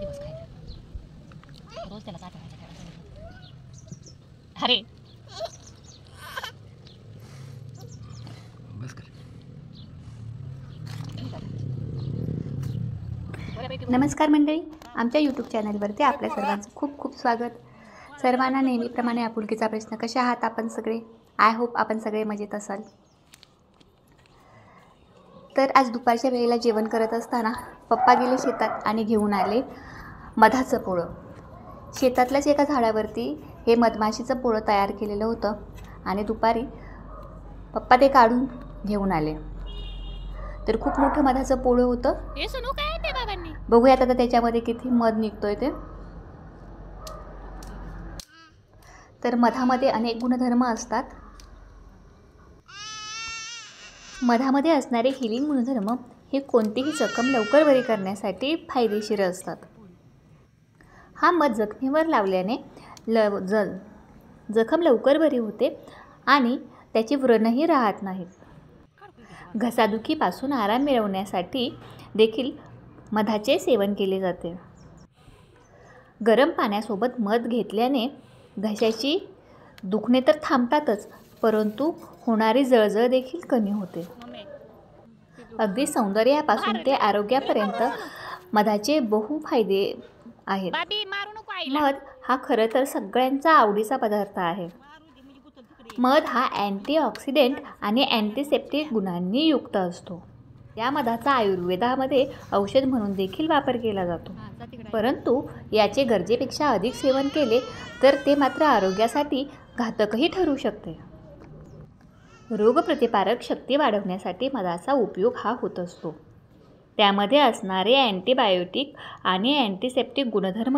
दिवस खायला रोज त्याला चाटायचं काय अरे बस कर. नमस्कार मंडळी, आमच्या यूट्यूब चॅनलवरती आपल्या सर्वांचं खूप खूप स्वागत. सर्वांना नेहमीप्रमाणे आपुलकीचा प्रश्न, कसे आहात आपण सगळे? आय होप आपण सगळे मजेत असाल. तर आज दुपारच्या वेळेला जेवण करत असताना पप्पा गेले शेतात आणि घेऊन आले मधाचं पोळं. शेतातल्याच एका झाडावरती हे मधमाशीचं पोळं तयार केलेलं होतं आणि दुपारी पप्पा ते काढून घेऊन आले. तर खूप मोठं मधाचं पोळं होतं. हे सुनू काय ते बाबांनी बघूयात आता त्याच्यामध्ये किती मध निघतोय ते. तर मधामध्ये अनेक गुणधर्म असतात. मधामध्ये असणारे हिलिंग गुणधर्म हे कोणतीही जखम लवकर बरी करण्यासाठी फायदेशीर असतात. हा मध जखमेवर लावल्याने जखम लवकर बरी होते आणि त्याची व्रणही राहत नाहीत. घसादुखीपासून आराम मिळवण्यासाठी देखील मधाचे सेवन केले जाते. गरम पाण्यासोबत मध घेतल्याने घशाची दुखणे तर थांबतातच, परंतु होणारी जळजळ देखील कमी होते. अगदी सौंदर्यापासून ते आरोग्यापर्यंत मधाचे बहु फायदे आहेत. मध हा खरं तर सगळ्यांचा आवडीचा पदार्थ आहे. मध हा अँटीऑक्सिडेंट आणि अँटीसेप्टिक गुणांनी युक्त असतो. या मधाचा आयुर्वेदामध्ये औषध म्हणून देखील वापर केला जातो. परंतु याचे गरजेपेक्षा अधिक सेवन केले तर ते मात्र आरोग्यासाठी घातकही ठरू शकते. रोगप्रतिकारक शक्ती वाढवण्यासाठी मधाचा उपयोग हा होत असतो. त्यामध्ये असणारे अँटीबायोटिक आणि अँटीसेप्टिक गुणधर्म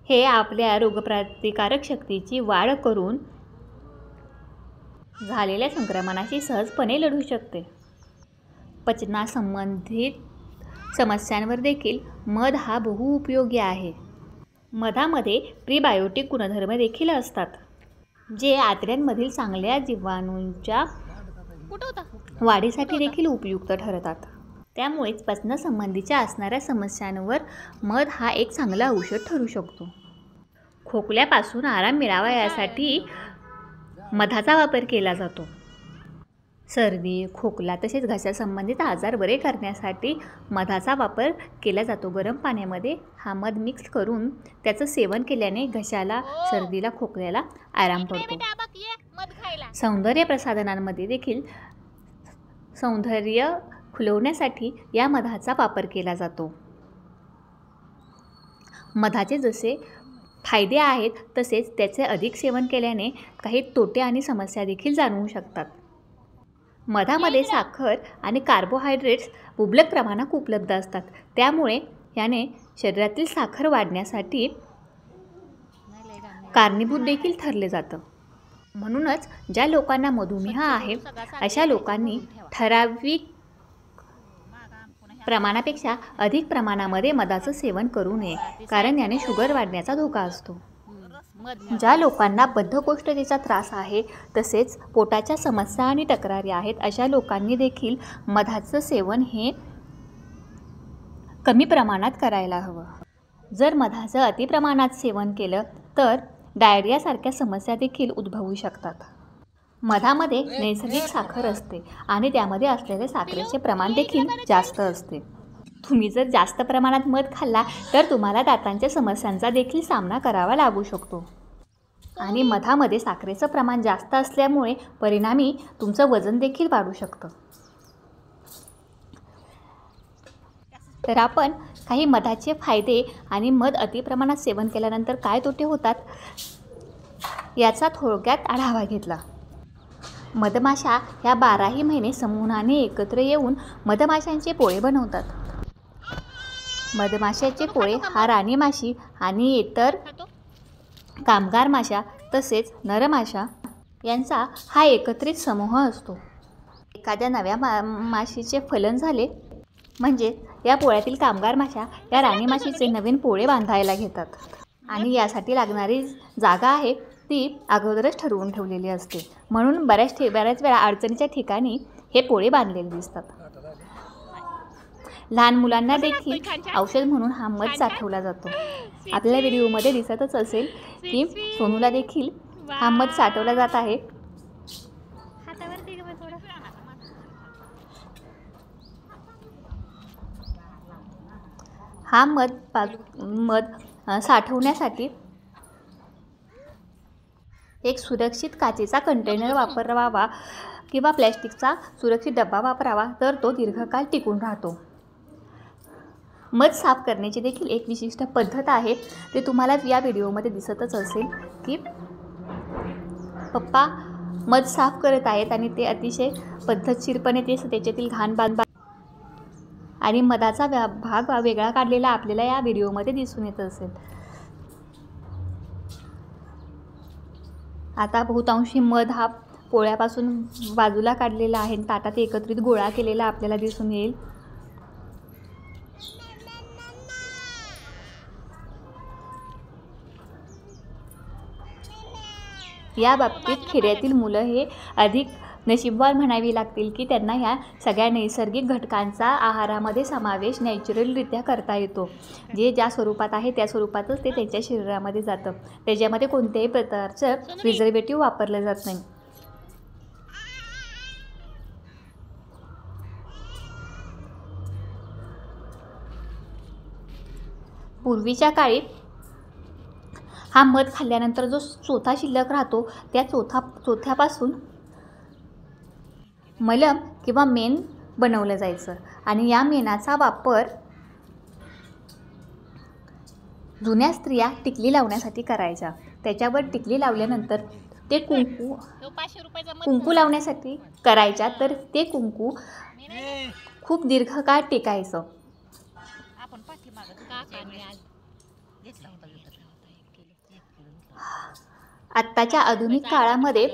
हे आपल्या रोगप्रतिकारक शक्तीची वाढ करून झालेल्या संक्रमणाशी सहजपणे लढू शकते. पचनासंबंधित समस्यांवर देखील मध हा बहुउपयोगी आहे. मधामध्ये प्रीबायोटिक गुणधर्म देखील असतात, जे आतड्यांमधील चांगल्या जीवाणूंच्या वाढीसाठी देखील उपयुक्त ठरतात. त्यामुळेच पचनासंबंधीच्या असणाऱ्या समस्यांवर मध हा एक चांगला औषध ठरू शकतो. खोकल्यापासून आराम मिळावा यासाठी मधाचा वापर केला जातो. सर्दी, खोकला तसेच घशासंबंधित आजार बरे करण्यासाठी मधाचा वापर केला जातो. गरम पाण्यामध्ये हा मध मिक्स करून त्याचं सेवन केल्याने घशाला, सर्दीला, खोकल्याला आराम पडतो. सौंदर्य प्रसाधनांमध्ये देखील सौंदर्य खुलवण्यासाठी या मधाचा वापर केला जातो. मधाचे जसे फायदे आहेत तसेच त्याचे अधिक सेवन केल्याने काही तोटे आणि समस्या देखील जाणवू शकतात. मधामध्ये साखर आणि कार्बोहायड्रेट्स मुबलक प्रमाणात उपलब्ध असतात. त्यामुळे याने शरीरातील साखर वाढण्यासाठी कारणीभूत देखील ठरले जातं. म्हणूनच ज्या लोकांना मधुमेह आहे अशा लोकांनी ठराविक प्रमाणापेक्षा अधिक प्रमाणामध्ये मधाचं सेवन करू नये, कारण याने शुगर वाढण्याचा धोका असतो. ज्या लोकांना बद्धकोष्ठतेचा त्रास आहे तसेच पोटाच्या समस्या आणि तक्रारी आहेत अशा लोकांनी देखील मधाचं सेवन हे कमी प्रमाणात करायला हवं. जर मधाचं अतिप्रमाणात सेवन केलं तर डायरियासारख्या समस्या देखील उद्भवू शकतात. मधामध्ये नैसर्गिक साखर असते आणि त्यामध्ये असलेले साखरेचे प्रमाण देखील जास्त असते. तुम्ही जर जास्त प्रमाणात मध खाल्ला तर तुम्हाला दातांच्या समस्यांचा देखील सामना करावा लागू शकतो. आणि मधामध्ये साखरेचं प्रमाण जास्त असल्यामुळे परिणामी तुमचं वजन देखील वाढू शकतं. तर आपण काही मधाचे फायदे आणि मध अतिप्रमाणात सेवन केल्यानंतर काय तोटे होतात याचा थोडक्यात आढावा घेतला. मधमाशा ह्या 12ही महिने समूहाने एकत्र येऊन मधमाशांचे पोळे बनवतात. मधमाशाचे पोळे हा राणी माशी आणि इतर कामगार माशा तसेच नरमाशा यांचा हा एकत्रित समूह असतो. एखाद्या नव्या माशीचे फलन झाले म्हणजे या पोळ्यातील कामगार माशा या राणी माशीचे नवीन पोळे बांधायला घेतात आणि यासाठी लागणारी जागा आहे ती अगोदरच ठरवून ठेवलेली असते. म्हणून बऱ्याच वेळा अडचणीच्या ठिकाणी हे पोळे बांधलेले दिसतात. लहान मुलांना देखील औषध म्हणून हा मध साठवला जातो. आपल्याला व्हिडिओमध्ये दिसतच असेल की सोनूला देखील हा मध साठवला जात आहे. हा मध साठवण्यासाठी एक सुरक्षित काचेचा कंटेनर वापरावा किंवा प्लॅस्टिकचा सुरक्षित डब्बा वापरावा, तर तो दीर्घकाळ टिकून राहतो. मध साफ करण्याची देखील एक विशिष्ट पद्धत आहे. ते तुम्हाला या व्हिडिओमध्ये दिसतच असेल की पप्पा मध साफ करत आहेत आणि ते अतिशय पद्धतशीरपणे ते त्याच्यातील घाण बांध आणि मधाचा भाग वेगळा काढलेला आपल्याला या व्हिडिओमध्ये दिसून येत असेल. आता बहुतांशी मध हा पोळ्यापासून बाजूला काढलेला आहे, ताटात एकत्रित गोळा केलेला आपल्याला दिसून येईल. या बाबतीत खेड्यातील मुलं हे अधिक नशीबवान म्हणावी लागतील की त्यांना ह्या सगळ्या नैसर्गिक घटकांचा आहारामध्ये समावेश नॅचरलरित्या करता येतो. जे ज्या स्वरूपात आहे त्या स्वरूपातच ते त्यांच्या शरीरामध्ये जातं. त्याच्यामध्ये कोणत्याही प्रकारचं प्रिझर्वेटिव्ह वापरलं जात नाही. पूर्वीच्या काळी हा मध खाल्ल्यानंतर जो चोथा शिल्लक राहतो त्या चोथ्यापासून मलम किंवा मेण बनवलं जायचं आणि या मेणाचा वापर जुन्या स्त्रिया टिकली लावण्यासाठी करायच्या. त्याच्यावर टिकली लावल्यानंतर ते कुंकू लावण्यासाठी करायच्या, तर ते कुंकू खूप दीर्घकाळ टिकायचं. आत्ताच्या आधुनिक काळामध्ये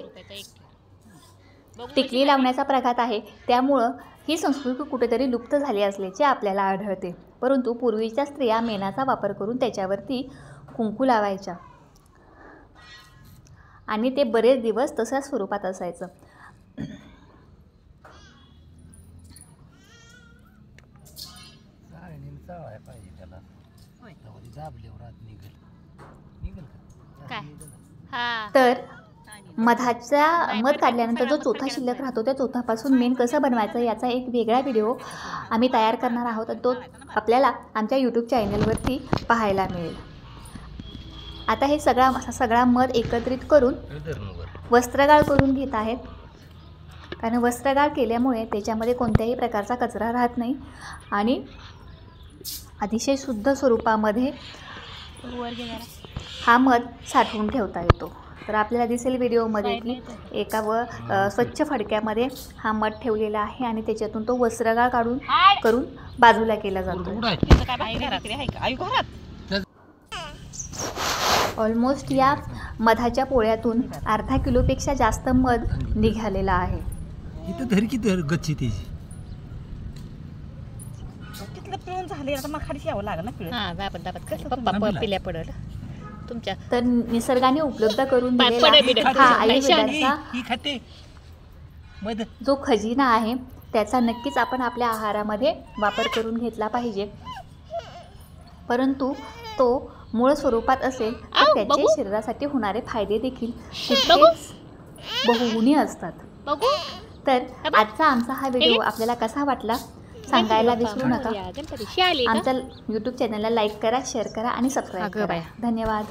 टिकली लावण्याचा प्रघात आहे, त्यामुळं ही संस्कृती कुठेतरी लुप्त झाली असल्याचे आपल्याला आढळते. परंतु पूर्वीच्या स्त्रिया मेणाचा वापर करून त्याच्यावरती कुंकू लावायच्या आणि ते बरेच दिवस तशाच स्वरूपात असायचं. तर मध काढल्यानंतर जो चोथा शिल्लक राहतो त्या चोथापासून मेण कसं बनवायचं याचा एक वेगळा व्हिडिओ आम्ही तयार करणार आहोत. तो आपल्याला आमच्या यूट्यूब चॅनलवरती पाहायला मिळेल. आता हे सगळा मध एकत्रित करून वस्त्रगाळ करून घेत आहेत, कारण वस्त्रगाळ केल्यामुळे त्याच्यामध्ये कोणत्याही प्रकारचा कचरा राहत नाही आणि अतिशय शुद्ध स्वरूपामध्ये हा मध साठवून ठेवता येतो. तर आपल्याला दिसेल व्हिडिओमध्ये की एका स्वच्छ फडक्यामध्ये हा मध ठेवलेला आहे आणि त्याच्यातून तो वस्त्रगाळ करून बाजूला केला जातो. ऑलमोस्ट या मधाच्या पोळ्यातून अर्धा किलोपेक्षा जास्त मध निघालेला आहे. तर निसर्गाने उपलब्ध करून दिलेला हा आयुर्वेदाचा जो खजिना आहे त्याचा नक्कीच आपण आपल्या आहारामध्ये वापर करून घेतला पाहिजे. परंतु तो मूळ स्वरूपात असेल तर त्याचे शरीरासाठी होणारे फायदे देखील तितकेच बहुगुणी असतात. तर आजचा आमचा हा व्हिडिओ आपल्याला कसा वाटला सांगायला विसरू नका. आमच्या यूट्यूब चॅनलला लाईक करा, शेअर करा आणि सबस्क्राईब करा. धन्यवाद.